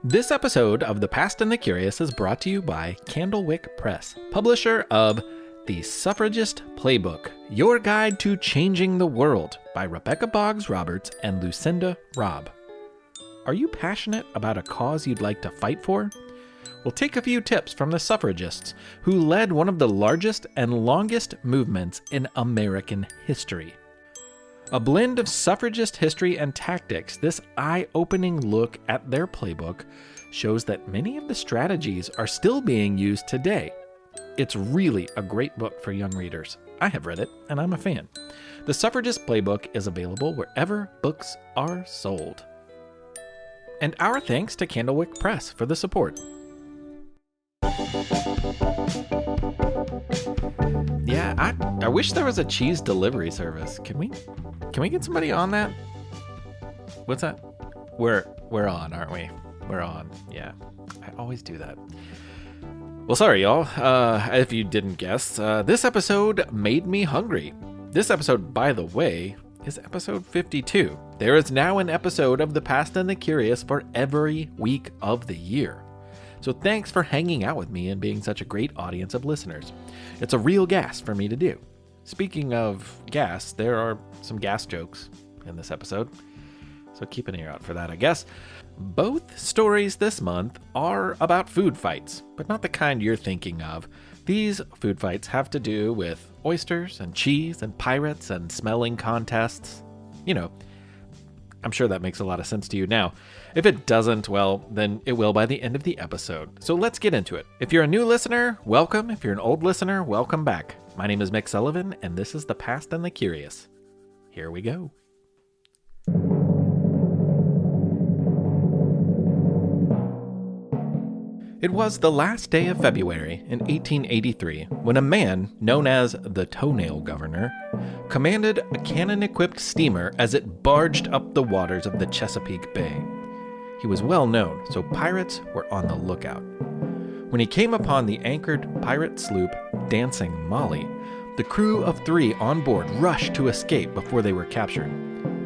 This episode of The Past and the Curious is brought to you by Candlewick Press, publisher of The Suffragist Playbook, Your Guide to Changing the World by Rebecca Boggs Roberts and Lucinda Robb. Are you passionate about a cause you'd like to fight for? We'll take a few tips from the suffragists who led one of the largest and longest movements in American history. A blend of suffragist history and tactics, this eye-opening look at their playbook shows that many of the strategies are still being used today. It's really a great book for young readers. I have read it, and I'm a fan. The Suffragist Playbook is available wherever books are sold. And our thanks to Candlewick Press for the support. Yeah, I wish there was a cheese delivery service. Can we get somebody on that? What's that? We're on, aren't we? We're on. Yeah, I always do that. Well, sorry, y'all. If you didn't guess, this episode made me hungry. This episode, by the way, is episode 52. There is now an episode of The Past and the Curious for every week of the year. So thanks for hanging out with me and being such a great audience of listeners. It's a real gas for me to do. Speaking of gas, there are some gas jokes in this episode, so keep an ear out for that, I guess. Both stories this month are about food fights, but not the kind you're thinking of. These food fights have to do with oysters and cheese and pirates and smelling contests. You know, I'm sure that makes a lot of sense to you now. If it doesn't, well, then it will by the end of the episode. So let's get into it. If you're a new listener, welcome. If you're an old listener, welcome back. My name is Mick Sullivan, and this is The Past and the Curious. Here we go. It was the last day of February in 1883 when a man known as the Toenail Governor commanded a cannon-equipped steamer as it barged up the waters of the Chesapeake Bay. He was well known, so pirates were on the lookout. When he came upon the anchored pirate sloop Dancing Molly, the crew of 3 on board rushed to escape before they were captured.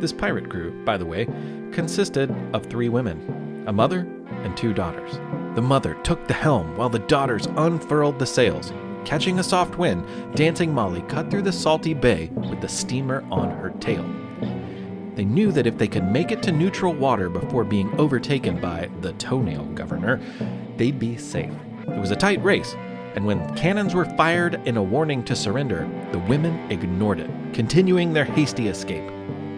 This pirate crew, by the way, consisted of 3 women, a mother and 2 daughters. The mother took the helm while the daughters unfurled the sails. Catching a soft wind, Dancing Molly cut through the salty bay with the steamer on her tail. They knew that if they could make it to neutral water before being overtaken by the Toenail Governor, they'd be safe. It was a tight race, and when cannons were fired in a warning to surrender, the women ignored it, continuing their hasty escape.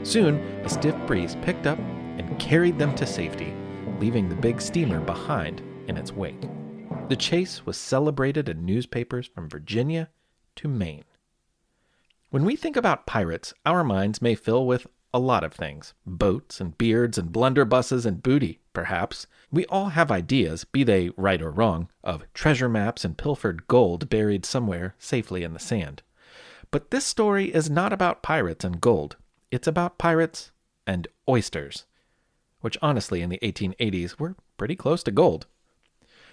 Soon, a stiff breeze picked up and carried them to safety, leaving the big steamer behind in its wake. The chase was celebrated in newspapers from Virginia to Maine. When we think about pirates, our minds may fill with a lot of things. Boats and beards and blunderbusses and booty, perhaps. We all have ideas, be they right or wrong, of treasure maps and pilfered gold buried somewhere safely in the sand. But this story is not about pirates and gold. It's about pirates and oysters, which honestly in the 1880s were pretty close to gold.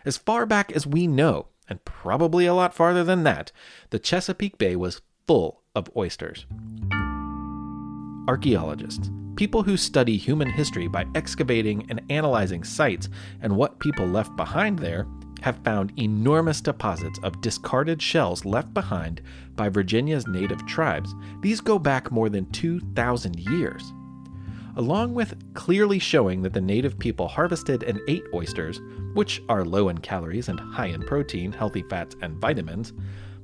As far back as we know, and probably a lot farther than that, the Chesapeake Bay was full of oysters. Archaeologists, people who study human history by excavating and analyzing sites and what people left behind there, have found enormous deposits of discarded shells left behind by Virginia's native tribes. These go back more than 2,000 years. Along with clearly showing that the native people harvested and ate oysters, which are low in calories and high in protein, healthy fats, and vitamins,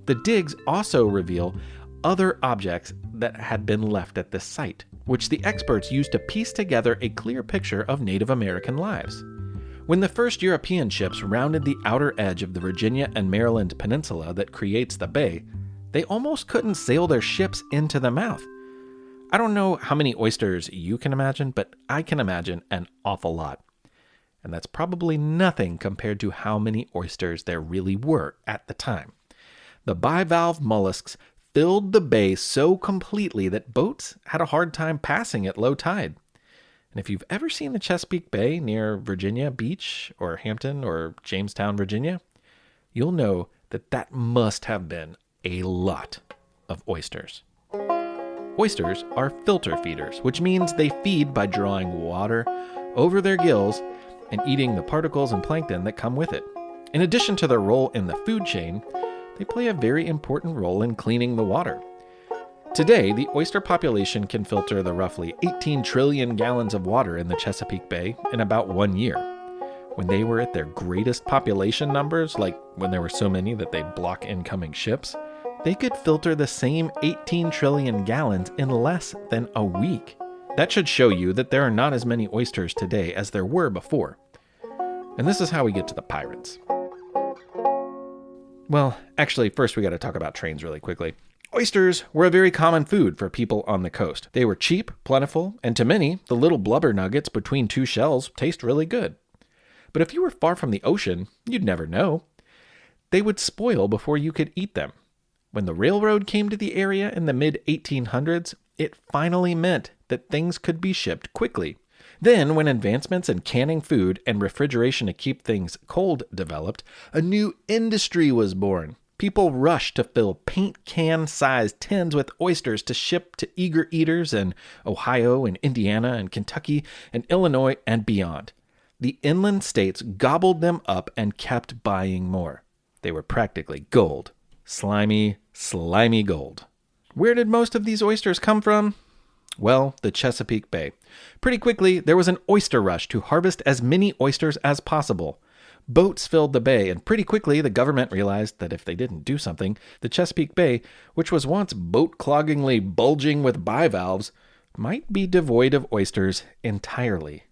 the digs also reveal other objects that had been left at this site, which the experts used to piece together a clear picture of Native American lives. When the first European ships rounded the outer edge of the Virginia and Maryland peninsula that creates the bay, they almost couldn't sail their ships into the mouth. I don't know how many oysters you can imagine, but I can imagine an awful lot. And that's probably nothing compared to how many oysters there really were at the time. The bivalve mollusks filled the bay so completely that boats had a hard time passing at low tide. And if you've ever seen the Chesapeake Bay near Virginia Beach or Hampton or Jamestown, Virginia, you'll know that that must have been a lot of oysters. Oysters are filter feeders, which means they feed by drawing water over their gills and eating the particles and plankton that come with it. In addition to their role in the food chain, they play a very important role in cleaning the water. Today, the oyster population can filter the roughly 18 trillion gallons of water in the Chesapeake Bay in about 1 year. When they were at their greatest population numbers, like when there were so many that they'd block incoming ships, they could filter the same 18 trillion gallons in less than a week. That should show you that there are not as many oysters today as there were before. And this is how we get to the pirates. Well, actually, first we got to talk about trains really quickly. Oysters were a very common food for people on the coast. They were cheap, plentiful, and to many, the little blubber nuggets between two shells taste really good. But if you were far from the ocean, you'd never know. They would spoil before you could eat them. When the railroad came to the area in the mid-1800s, it finally meant that things could be shipped quickly. Then, when advancements in canning food and refrigeration to keep things cold developed, a new industry was born. People rushed to fill paint can-sized tins with oysters to ship to eager eaters in Ohio and Indiana and Kentucky and Illinois and beyond. The inland states gobbled them up and kept buying more. They were practically gold. Slimy, slimy gold. Where did most of these oysters come from? Well, the Chesapeake Bay. Pretty quickly, there was an oyster rush to harvest as many oysters as possible. Boats filled the bay, and pretty quickly the government realized that if they didn't do something, the Chesapeake Bay, which was once boat-cloggingly bulging with bivalves, might be devoid of oysters entirely.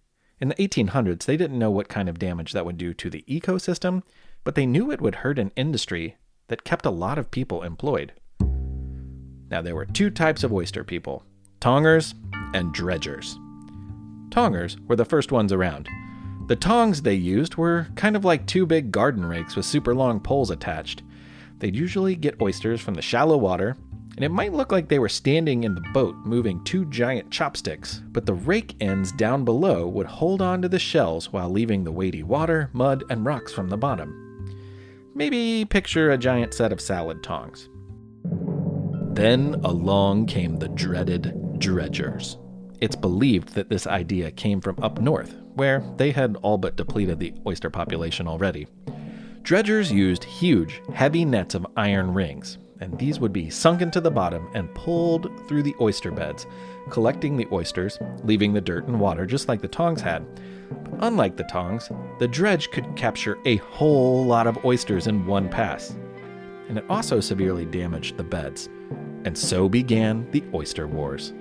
In the 1800s, they didn't know what kind of damage that would do to the ecosystem, but they knew it would hurt an industry that kept a lot of people employed. Now, there were two types of oyster people, tongers and dredgers. Tongers were the first ones around. The tongs they used were kind of like two big garden rakes with super long poles attached. They'd usually get oysters from the shallow water, and it might look like they were standing in the boat moving two giant chopsticks, but the rake ends down below would hold on to the shells while leaving the weighty water, mud, and rocks from the bottom. Maybe picture a giant set of salad tongs. Then along came the dreaded dredgers. It's believed that this idea came from up north, where they had all but depleted the oyster population already. Dredgers used huge, heavy nets of iron rings, and these would be sunk into the bottom and pulled through the oyster beds, collecting the oysters, leaving the dirt and water just like the tongs had. But unlike the tongs, the dredge could capture a whole lot of oysters in one pass. And it also severely damaged the beds. And so began the Oyster Wars.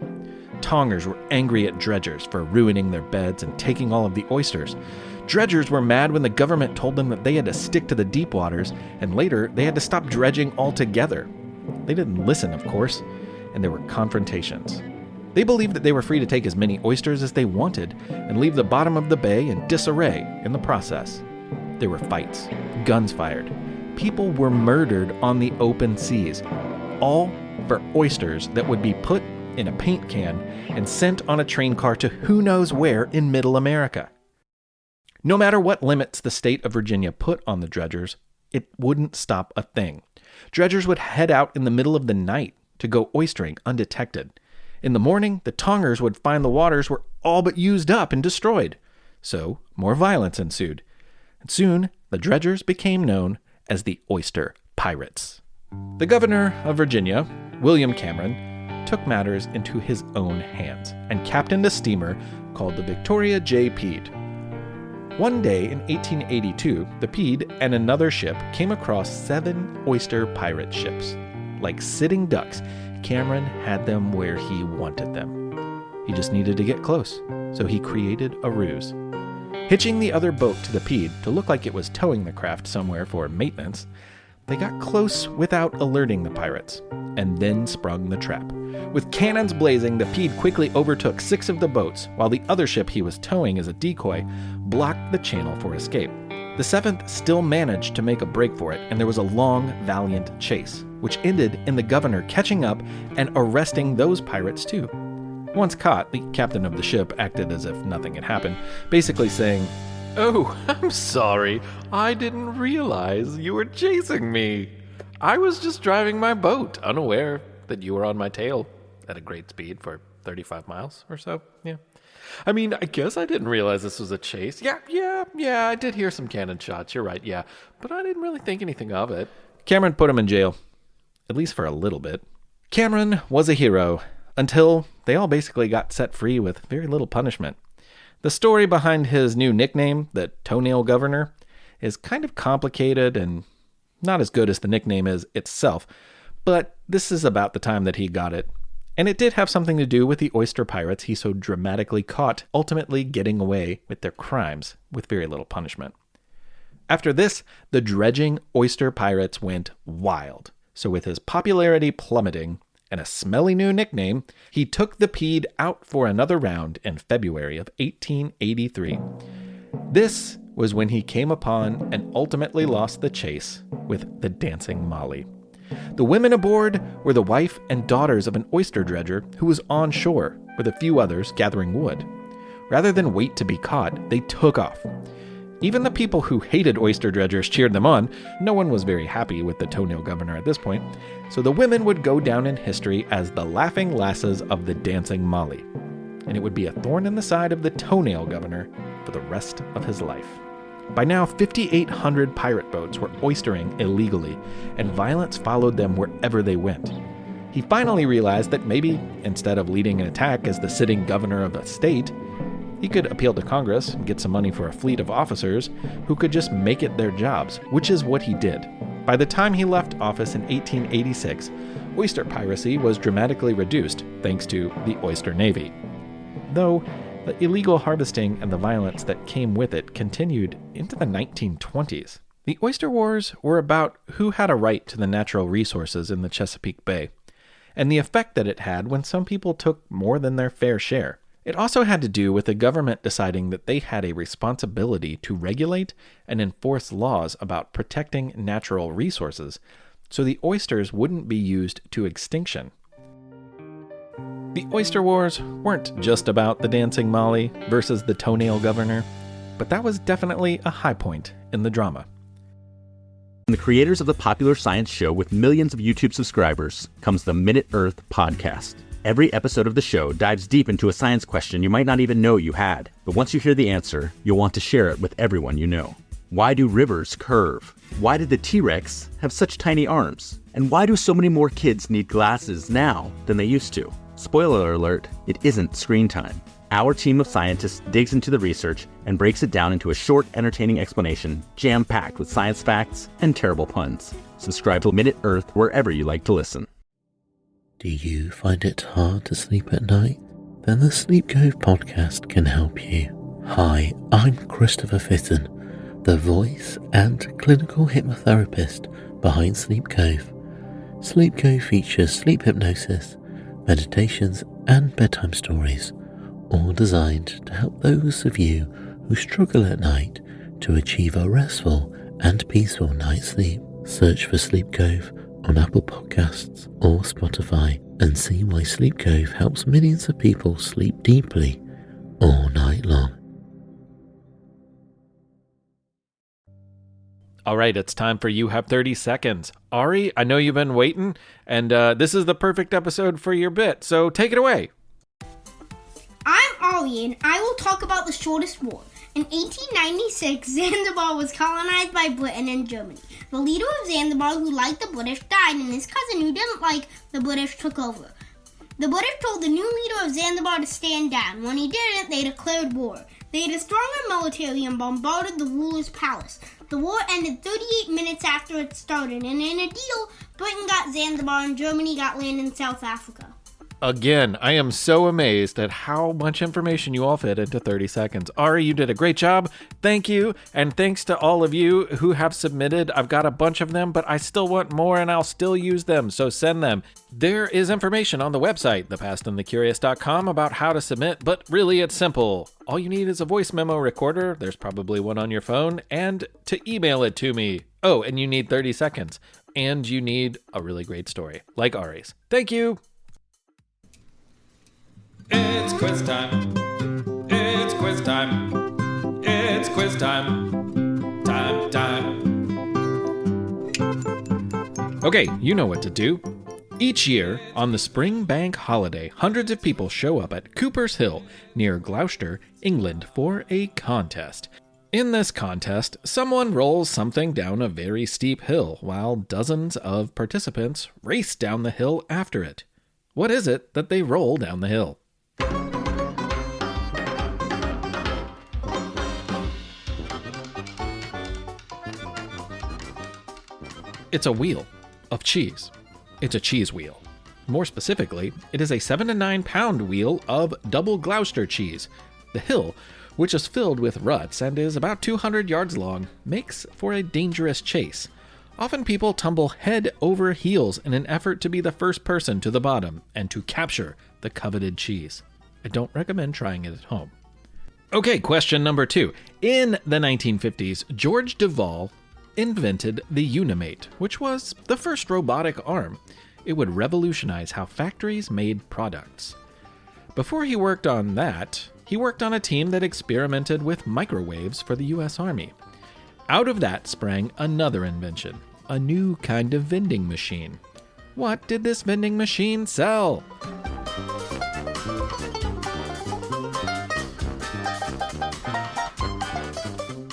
Tongers were angry at dredgers for ruining their beds and taking all of the oysters. Dredgers were mad when the government told them that they had to stick to the deep waters, and later they had to stop dredging altogether. They didn't listen, of course, and there were confrontations. They believed that they were free to take as many oysters as they wanted and leave the bottom of the bay in disarray in the process. There were fights, guns fired. People were murdered on the open seas, all for oysters that would be put in a paint can and sent on a train car to who knows where in Middle America. No matter what limits the state of Virginia put on the dredgers, it wouldn't stop a thing. Dredgers would head out in the middle of the night to go oystering undetected. In the morning, the tongers would find the waters were all but used up and destroyed. So, more violence ensued. And soon, the dredgers became known as the Oyster Pirates. The governor of Virginia, William Cameron, took matters into his own hands and captained a steamer called the Victoria J. Peed. One day in 1882, the Peed and another ship came across 7 oyster pirate ships. Like sitting ducks, Cameron had them where he wanted them. He just needed to get close, so he created a ruse. Hitching the other boat to the Peed to look like it was towing the craft somewhere for maintenance, they got close without alerting the pirates, and then sprung the trap. With cannons blazing, the Peed quickly overtook 6 of the boats, while the other ship he was towing as a decoy blocked the channel for escape. The 7th still managed to make a break for it, and there was a long, valiant chase, which ended in the governor catching up and arresting those pirates too. Once caught, the captain of the ship acted as if nothing had happened, basically saying, "Oh, I'm sorry. I didn't realize you were chasing me. I was just driving my boat, unaware that you were on my tail at a great speed for 35 miles or so." Yeah. I mean, I guess I didn't realize this was a chase. Yeah, I did hear some cannon shots. You're right, yeah. But I didn't really think anything of it. Cameron put him in jail, at least for a little bit. Cameron was a hero until they all basically got set free with very little punishment. The story behind his new nickname, the Toenail Governor, is kind of complicated and not as good as the nickname is itself, but this is about the time that he got it. And it did have something to do with the oyster pirates he so dramatically caught, ultimately getting away with their crimes with very little punishment. After this, the dredging oyster pirates went wild. So with his popularity plummeting and a smelly new nickname, he took the Pede out for another round in February of 1883. This was when he came upon and ultimately lost the chase with the Dancing Molly. The women aboard were the wife and daughters of an oyster dredger who was on shore with a few others gathering wood. Rather than wait to be caught, they took off. Even the people who hated oyster dredgers cheered them on. No one was very happy with the Toenail Governor at this point, so the women would go down in history as the laughing lasses of the Dancing Molly, and it would be a thorn in the side of the Toenail Governor for the rest of his life. By now, 5,800 pirate boats were oystering illegally, and violence followed them wherever they went. He finally realized that maybe, instead of leading an attack as the sitting governor of a state, he could appeal to Congress and get some money for a fleet of officers who could just make it their jobs, which is what he did. By the time he left office in 1886, oyster piracy was dramatically reduced thanks to the Oyster Navy. Though, the illegal harvesting and the violence that came with it continued into the 1920s. The Oyster Wars were about who had a right to the natural resources in the Chesapeake Bay, and the effect that it had when some people took more than their fair share. It also had to do with the government deciding that they had a responsibility to regulate and enforce laws about protecting natural resources, so the oysters wouldn't be used to extinction. The Oyster Wars weren't just about the Dancing Molly versus the Toenail Governor, but that was definitely a high point in the drama. From the creators of the popular science show with millions of YouTube subscribers comes the Minute Earth podcast. Every episode of the show dives deep into a science question you might not even know you had, but once you hear the answer, you'll want to share it with everyone you know. Why do rivers curve? Why did the T-Rex have such tiny arms? And why do so many more kids need glasses now than they used to? Spoiler alert, it isn't screen time. Our team of scientists digs into the research and breaks it down into a short, entertaining explanation, jam-packed with science facts and terrible puns. Subscribe to Minute Earth wherever you like to listen. Do you find it hard to sleep at night? Then the Sleep Cove podcast can help you. Hi, I'm Christopher Fitton, the voice and clinical hypnotherapist behind Sleep Cove. Sleep Cove features sleep hypnosis, meditations, and bedtime stories, all designed to help those of you who struggle at night to achieve a restful and peaceful night's sleep. Search for Sleep Cove on Apple Podcasts or Spotify and see why Sleep Cove helps millions of people sleep deeply all night long. All right, it's time for You Have 30 Seconds. Ari, I know you've been waiting, and this is the perfect episode for your bit, so take it away. I'm Ari, and I will talk about the shortest war. In 1896, Zanzibar was colonized by Britain and Germany. The leader of Zanzibar, who liked the British, died, and his cousin, who didn't like the British, took over. The British told the new leader of Zanzibar to stand down. When he didn't, they declared war. They had a stronger military and bombarded the ruler's palace. The war ended 38 minutes after it started, and in a deal, Britain got Zanzibar and Germany got land in South Africa. Again, I am so amazed at how much information you all fit into 30 seconds. Ari, you did a great job. Thank you. And thanks to all of you who have submitted. I've got a bunch of them, but I still want more and I'll still use them, so send them. There is information on the website, thepastandthecurious.com, about how to submit, but really it's simple. All you need is a voice memo recorder. There's probably one on your phone, and to email it to me. Oh, and you need 30 seconds. And you need a really great story, like Ari's. Thank you. It's quiz time. It's quiz time. It's quiz time. Time. Okay, you know what to do. Each year, on the spring bank holiday, hundreds of people show up at Cooper's Hill near Gloucester, England, for a contest. In this contest, someone rolls something down a very steep hill, while dozens of participants race down the hill after it. What is it that they roll down the hill? It's a wheel of cheese. It's a cheese wheel. More specifically, it is a 7 to 9 pound wheel of double Gloucester cheese. The hill, which is filled with ruts and is about 200 yards long, makes for a dangerous chase. Often people tumble head over heels in an effort to be the first person to the bottom and to capture the coveted cheese. I don't recommend trying it at home. Okay, question number 2. In the 1950s, George Devol invented the Unimate, which was the first robotic arm. It would revolutionize how factories made products. Before he worked on that, he worked on a team that experimented with microwaves for the U.S. Army. Out of that sprang another invention, a new kind of vending machine. What did this vending machine sell?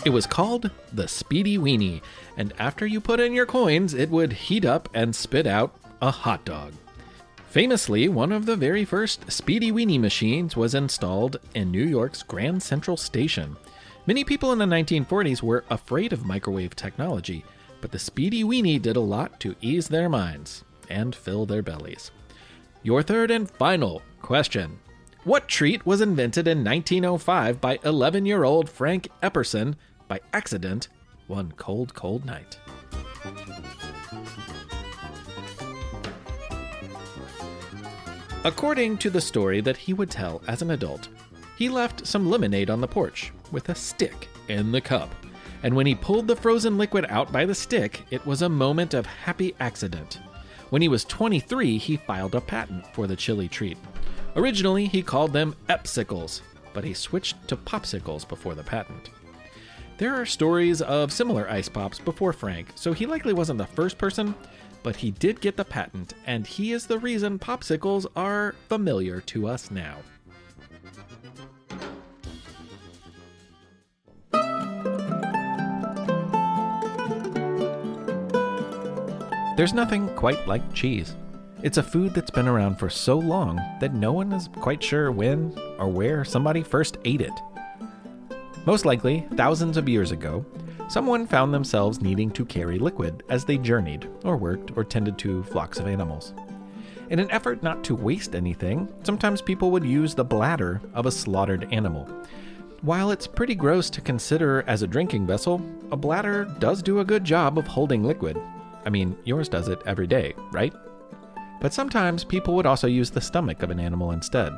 It was called the Speedy Weenie, and after you put in your coins, it would heat up and spit out a hot dog. Famously, one of the very first Speedy Weenie machines was installed in New York's Grand Central Station. Many people in the 1940s were afraid of microwave technology, but the Speedy Weenie did a lot to ease their minds and fill their bellies. Your third and final question. What treat was invented in 1905 by 11-year-old Frank Epperson by accident one cold, cold night? According to the story that he would tell as an adult, he left some lemonade on the porch with a stick in the cup. And when he pulled the frozen liquid out by the stick, it was a moment of happy accident. When he was 23, he filed a patent for the chili treat. Originally, he called them Epsicles, but he switched to Popsicles before the patent. There are stories of similar ice pops before Frank, so he likely wasn't the first person, but he did get the patent, and he is the reason Popsicles are familiar to us now. There's nothing quite like cheese. It's a food that's been around for so long that no one is quite sure when or where somebody first ate it. Most likely, thousands of years ago, someone found themselves needing to carry liquid as they journeyed, or worked, or tended to flocks of animals. In an effort not to waste anything, sometimes people would use the bladder of a slaughtered animal. While it's pretty gross to consider as a drinking vessel, a bladder does do a good job of holding liquid. I mean, yours does it every day, right? But sometimes people would also use the stomach of an animal instead.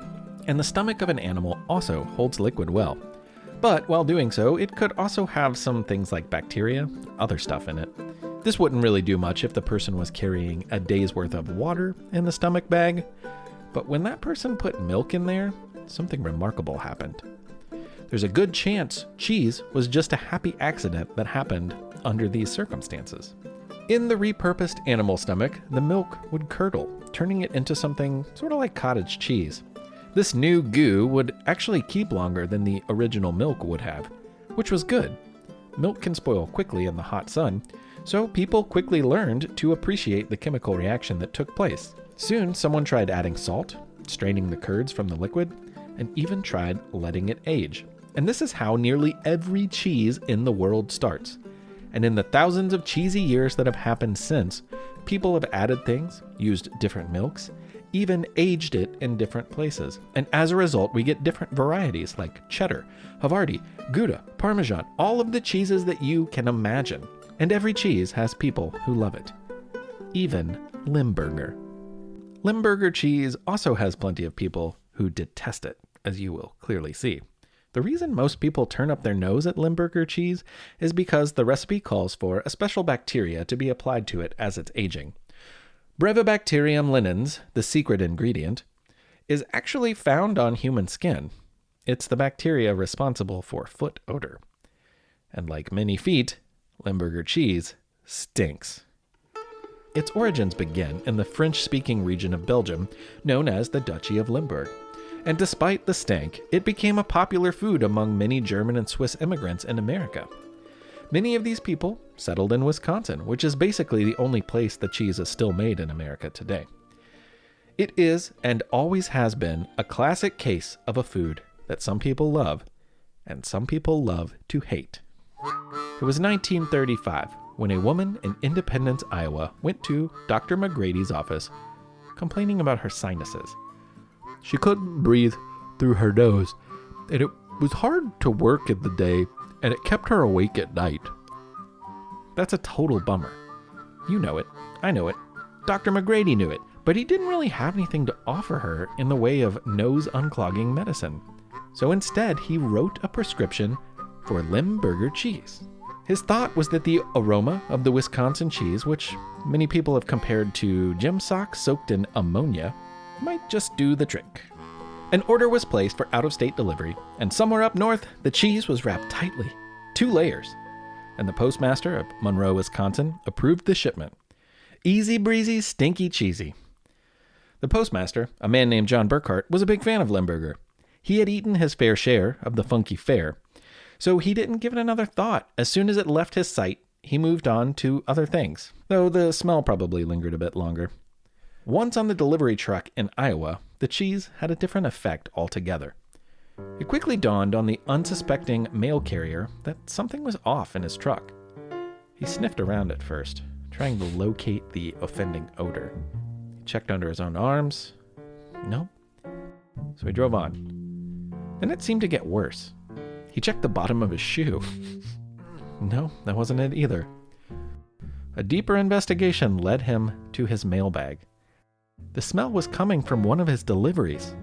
And the stomach of an animal also holds liquid well. But while doing so, it could also have some things like bacteria, other stuff in it. This wouldn't really do much if the person was carrying a day's worth of water in the stomach bag. But when that person put milk in there, something remarkable happened. There's a good chance cheese was just a happy accident that happened under these circumstances. In the repurposed animal stomach, the milk would curdle, turning it into something sort of like cottage cheese. This new goo would actually keep longer than the original milk would have, which was good. Milk can spoil quickly in the hot sun, so people quickly learned to appreciate the chemical reaction that took place. Soon, someone tried adding salt, straining the curds from the liquid, and even tried letting it age. And this is how nearly every cheese in the world starts. And in the thousands of cheesy years that have happened since, people have added things, used different milks, even aged it in different places. And as a result, we get different varieties like cheddar, Havarti, Gouda, Parmesan, all of the cheeses that you can imagine. And every cheese has people who love it. Even Limburger. Limburger cheese also has plenty of people who detest it, as you will clearly see. The reason most people turn up their nose at Limburger cheese is because the recipe calls for a special bacteria to be applied to it as it's aging. Brevibacterium linens, the secret ingredient, is actually found on human skin. It's the bacteria responsible for foot odor. And like many feet, Limburger cheese stinks. Its origins begin in the French-speaking region of Belgium, known as the Duchy of Limburg. And despite the stank, it became a popular food among many German and Swiss immigrants in America. Many of these people settled in Wisconsin, which is basically the only place the cheese is still made in America today. It is, and always has been, a classic case of a food that some people love, and some people love to hate. It was 1935 when a woman in Independence, Iowa, went to Dr. McGrady's office complaining about her sinuses. She couldn't breathe through her nose, and it was hard to work in the day, and it kept her awake at night. That's a total bummer. You know it. I know it. Dr. McGrady knew it, but he didn't really have anything to offer her in the way of nose unclogging medicine. So instead, he wrote a prescription for Limburger cheese. His thought was that the aroma of the Wisconsin cheese, which many people have compared to gym socks soaked in ammonia, might just do the trick. An order was placed for out-of-state delivery, and somewhere up north, the cheese was wrapped tightly, 2 layers, and the postmaster of Monroe, Wisconsin, approved the shipment. Easy breezy, stinky cheesy. The postmaster, a man named John Burkhart, was a big fan of Limburger. He had eaten his fair share of the funky fare, so he didn't give it another thought. As soon as it left his sight, he moved on to other things, though the smell probably lingered a bit longer. Once on the delivery truck in Iowa, the cheese had a different effect altogether. It quickly dawned on the unsuspecting mail carrier that something was off in his truck. He sniffed around at first, trying to locate the offending odor. He checked under his own arms. Nope. So he drove on. Then it seemed to get worse. He checked the bottom of his shoe. No, that wasn't it either. A deeper investigation led him to his mailbag. The smell was coming from one of his deliveries.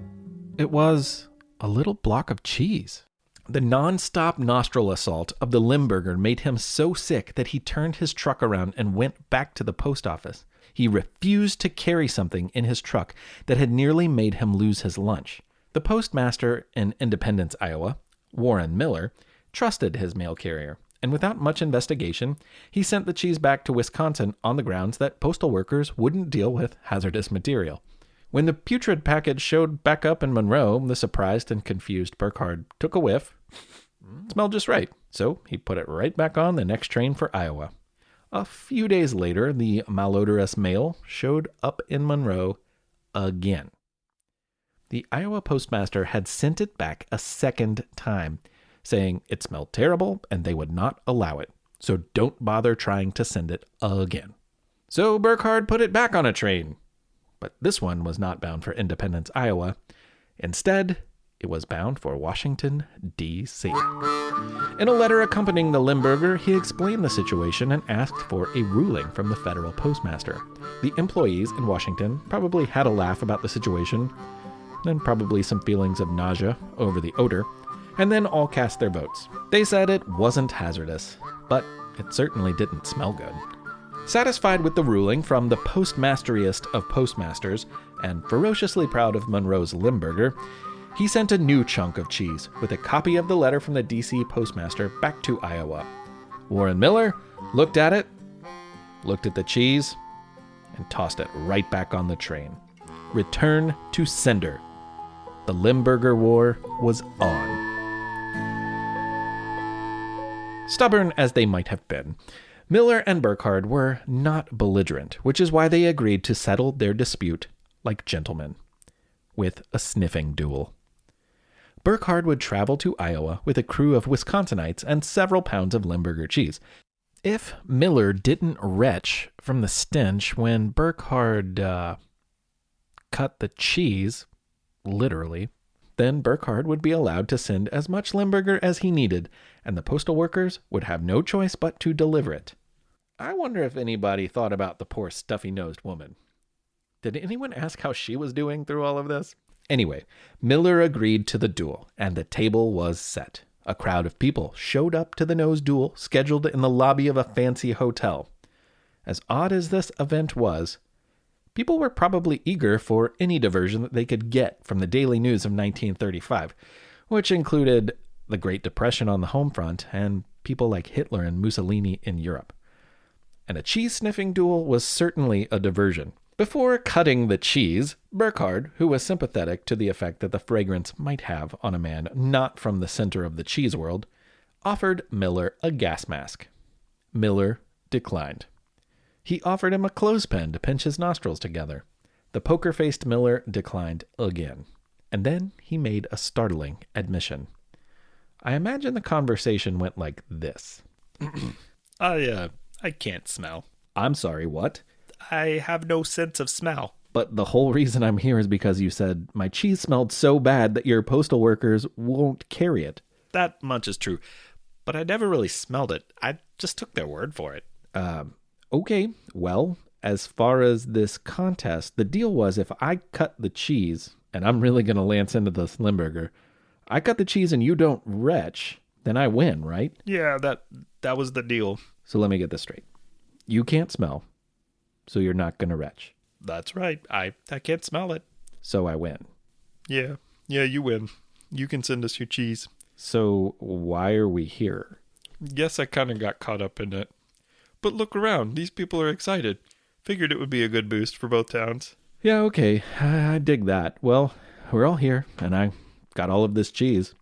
It was a little block of cheese. The non-stop nostril assault of the Limburger made him so sick that he turned his truck around and went back to the post office. He refused to carry something in his truck that had nearly made him lose his lunch. The postmaster in Independence, Iowa, Warren Miller, trusted his mail carrier, and without much investigation, he sent the cheese back to Wisconsin on the grounds that postal workers wouldn't deal with hazardous material. When the putrid package showed back up in Monroe, the surprised and confused Burkhart took a whiff. It smelled just right, so he put it right back on the next train for Iowa. A few days later, the malodorous mail showed up in Monroe again. The Iowa postmaster had sent it back a second time, saying it smelled terrible and they would not allow it, so don't bother trying to send it again. So Burkhart put it back on a train, but this one was not bound for Independence, Iowa. Instead, it was bound for Washington, D.C. In a letter accompanying the Limburger, he explained the situation and asked for a ruling from the federal postmaster. The employees in Washington probably had a laugh about the situation, then probably some feelings of nausea over the odor, and then all cast their votes. They said it wasn't hazardous, but it certainly didn't smell good. Satisfied with the ruling from the postmasteriest of postmasters, and ferociously proud of Monroe's Limburger, he sent a new chunk of cheese with a copy of the letter from the D.C. postmaster back to Iowa. Warren Miller looked at it, looked at the cheese, and tossed it right back on the train. Return to sender. The Limburger War was on. Stubborn as they might have been, Miller and Burkhart were not belligerent, which is why they agreed to settle their dispute like gentlemen, with a sniffing duel. Burkhart would travel to Iowa with a crew of Wisconsinites and several pounds of Limburger cheese. If Miller didn't retch from the stench when Burkhart cut the cheese, literally, then Burkhart would be allowed to send as much Limburger as he needed, and the postal workers would have no choice but to deliver it. I wonder if anybody thought about the poor stuffy-nosed woman. Did anyone ask how she was doing through all of this? Anyway, Miller agreed to the duel, and the table was set. A crowd of people showed up to the nose duel, scheduled in the lobby of a fancy hotel. As odd as this event was, people were probably eager for any diversion that they could get from the daily news of 1935, which included the Great Depression on the home front and people like Hitler and Mussolini in Europe. and a cheese-sniffing duel was certainly a diversion. Before cutting the cheese, Burkhard, who was sympathetic to the effect that the fragrance might have on a man not from the center of the cheese world, offered Miller a gas mask. Miller declined. He offered him a clothespin to pinch his nostrils together. The poker-faced Miller declined again. And then he made a startling admission. I imagine the conversation went like this. I can't smell. I'm sorry, what? I have no sense of smell. But the whole reason I'm here is because you said my cheese smelled so bad that your postal workers won't carry it. That much is true. But I never really smelled it. I just took their word for it. Okay, well, as far as this contest, the deal was if I cut the cheese, and I'm really going to lance into this Limburger, I cut the cheese and you don't retch, then I win, right? Yeah, that was the deal. So let me get this straight. You can't smell, so you're not going to retch. That's right. I can't smell it. So I win. Yeah, you win. You can send us your cheese. So why are we here? Guess I kind of got caught up in it. But look around. These people are excited. Figured it would be a good boost for both towns. Yeah, okay. I dig that. Well, we're all here, and I got all of this cheese.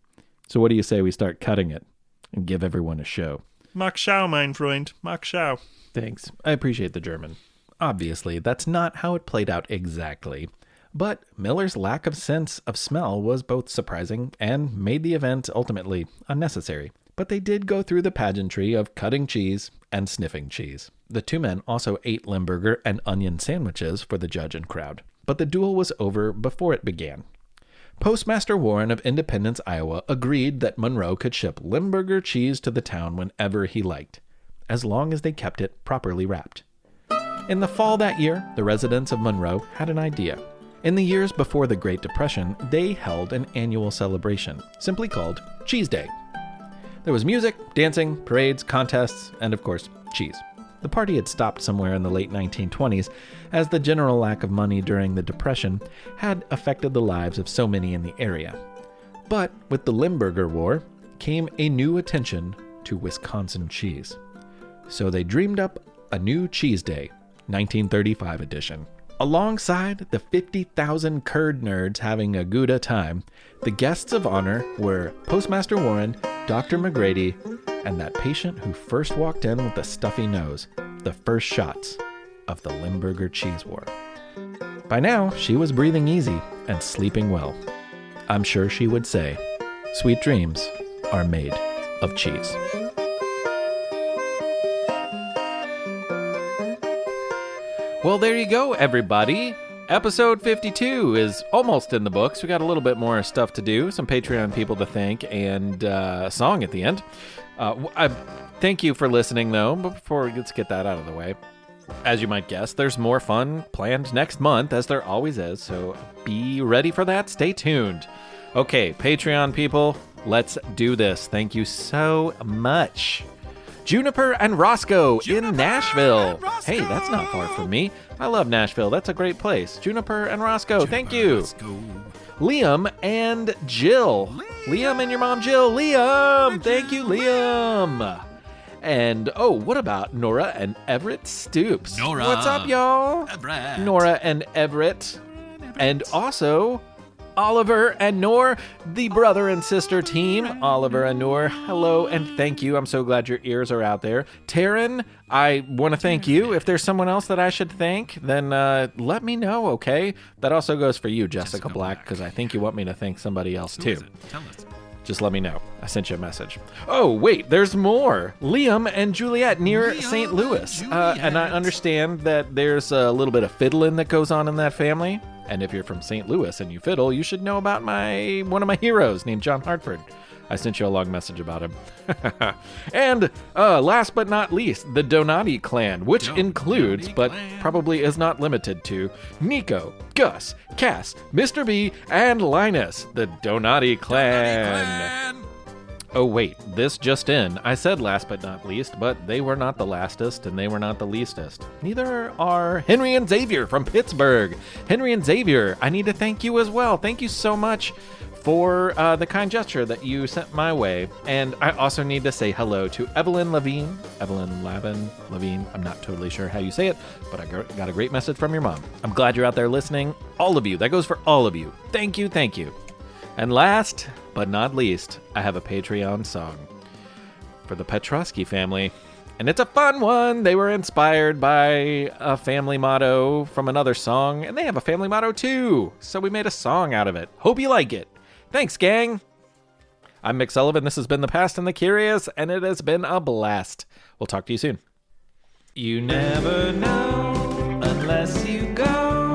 So what do you say we start cutting it and give everyone a show? Mach schau, mein Freund. Mach schau. Thanks. I appreciate the German. Obviously, that's not how it played out exactly. But Miller's lack of sense of smell was both surprising and made the event ultimately unnecessary. But they did go through the pageantry of cutting cheese and sniffing cheese. The two men also ate Limburger and onion sandwiches for the judge and crowd. But the duel was over before it began. Postmaster Warren of Independence, Iowa, agreed that Monroe could ship Limburger cheese to the town whenever he liked, as long as they kept it properly wrapped. In the fall that year, the residents of Monroe had an idea. In the years before the Great Depression, they held an annual celebration, simply called Cheese Day. There was music, dancing, parades, contests, and of course, cheese. The party had stopped somewhere in the late 1920s, as the general lack of money during the Depression had affected the lives of so many in the area. But with the Limburger War came a new attention to Wisconsin cheese. So they dreamed up a new Cheese Day, 1935 edition. Alongside the 50,000 curd nerds having a good time, the guests of honor were Postmaster Warren, Dr. McGrady, and that patient who first walked in with a stuffy nose, the first shots of the Limburger cheese war. By now, she was breathing easy and sleeping well. I'm sure she would say, sweet dreams are made of cheese. Well, there you go, everybody. Episode 52 is almost in the books. We got a little bit more stuff to do, some Patreon people to thank, and a song at the end. Thank you for listening, though. But before let's get that out of the way. As you might guess, there's more fun planned next month, as there always is, so be ready for that. Stay tuned. Okay, Patreon people, let's do this. Thank you so much. Juniper and Roscoe in Nashville. Hey, that's not far from me. I love Nashville. That's a great place. Juniper and Roscoe, thank you. Liam and Jill. Liam and your mom, Jill. Liam, thank you, Liam. And, oh, what about Nora and Everett Stoops? Nora. What's up, y'all? Everett. Nora and Everett. And also Oliver and Noor, the brother and sister team. Oliver and Noor, hello and thank you. I'm so glad your ears are out there. Taryn, I want to thank you. If there's someone else that I should thank, then let me know, okay? That also goes for you, Jessica Black, because I think you want me to thank somebody else too. Tell us. Just let me know. I sent you a message. Oh, wait, there's more. Liam and Juliet near St. Louis. And I understand that there's a little bit of fiddling that goes on in that family. And if you're from St. Louis and you fiddle, you should know about one of my heroes named John Hartford. I sent you a long message about him. And last but not least, the Donati clan, which includes, but probably is not limited to, Nico, Gus, Cass, Mr. B, and Linus, the Donati clan. Oh wait, this just in. I said last but not least, but they were not the lastest and they were not the leastest. Neither are Henry and Xavier from Pittsburgh. Henry and Xavier, I need to thank you as well. Thank you so much for the kind gesture that you sent my way. And I also need to say hello to Evelyn Levine. Levine. I'm not totally sure how you say it, but I got a great message from your mom. I'm glad you're out there listening. All of you. That goes for all of you. Thank you. Thank you. And last but not least, I have a Patreon song for the Petrosky family. And it's a fun one. They were inspired by a family motto from another song, and they have a family motto too. So we made a song out of it. Hope you like it. Thanks, gang. I'm Mick Sullivan. This has been The Past and the Curious, and it has been a blast. We'll talk to you soon. You never know unless you go.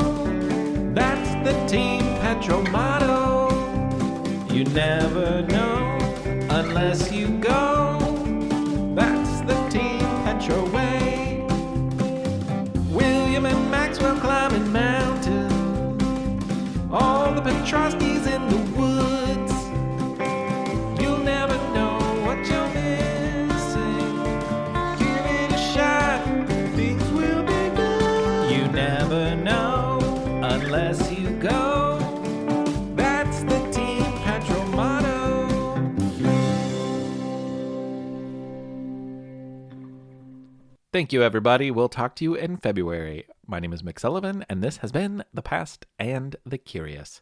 That's the Team Petro motto. You never know unless you go. That's the Team Petro way. William and Maxwell climbing mountains. All the Petroskys in the woods. You'll never know what you're missing. Give it a shot, things will be good. You never know unless you go. That's the Team Petro motto. Thank you, everybody. We'll talk to you in February. My name is Mick Sullivan, and this has been The Past and the Curious.